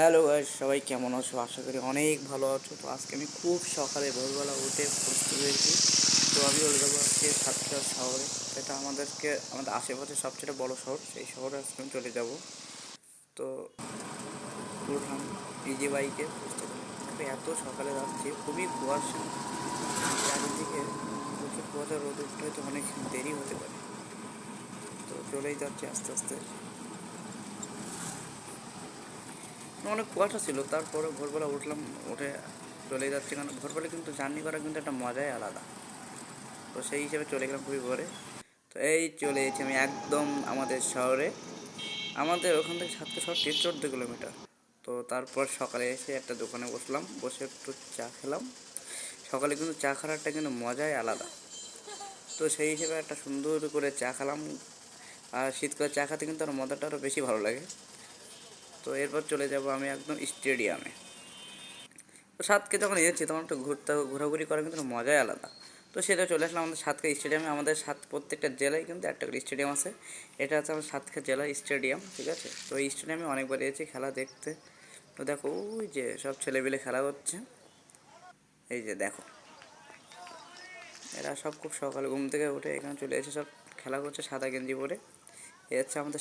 Hello guys, সবাই কেমন আছো? আশা করি অনেক ভালো আছো। তো আজকে আমি খুব সকালে ভোরবেলা উঠে প্রস্তুত হয়েছি। তো আমি চলে যাবো আজকে সাতক্ষীরা শহরে। এটা আমাদের আশেপাশে সবচেয়ে বড় শহর, সেই শহরে আজকে আমি চলে যাব। তো উঠলাম ইজি বাইকে প্রস্তুত হলাম। তবে এত সকালে যাচ্ছি, খুবই কুয়াশা চারিদিকে, প্রচুর কুয়াশা, রোদ উঠতে হয়তো অনেক দেরি হতে পারে। তো চলেই যাচ্ছি আস্তে আস্তে। অনেক কুয়াশা ছিল, তারপরে ভোরবেলা উঠলাম, উঠে চলে যাচ্ছি। কারণ ভোরবেলা কিন্তু জার্নি করা কিন্তু একটা মজাই আলাদা। তো সেই হিসেবে চলে গেলাম খুবই ভোরে। তো এই চলে এসেছি আমি একদম আমাদের শহরে। আমাদের ওখান থেকে সাতক্ষীরা শহরটি 14 কিলোমিটার। তো তারপর সকালে এসে একটা দোকানে বসলাম, বসে একটু চা খেলাম। সকালে কিন্তু চা খাওয়ারটা কিন্তু মজাই আলাদা। তো সেই হিসেবে একটা সুন্দর করে চা খেলাম। আর শীতকালে চা খেতে কিন্তু আরও মজাটা আরও বেশি ভালো লাগে। তো এরপর চলে যাব আমি একদম স্টেডিয়ামে। তো সাতকে যখন এসেছি তখন একটু ঘোরাঘুরি করার কিন্তু মজাই আলাদা। তো সেটা চলে আসলাম আমাদের সাতক্ষীরা স্টেডিয়ামে। আমাদের প্রত্যেকটা জেলায় কিন্তু একটা করে স্টেডিয়াম আছে। এটা হচ্ছে আমার সাতক্ষীরা জেলার স্টেডিয়াম, ঠিক আছে। তো এই স্টেডিয়ামে অনেকবার এসেছি খেলা দেখতে। তো দেখো ওই যে সব ছেলেপিলে খেলা করছে, এই যে দেখো, এরা সব খুব সকালে ঘুম থেকে উঠে এখানে চলে এসে সব খেলা করছে সাদা গেঞ্জি পরে। এ হচ্ছে আমাদের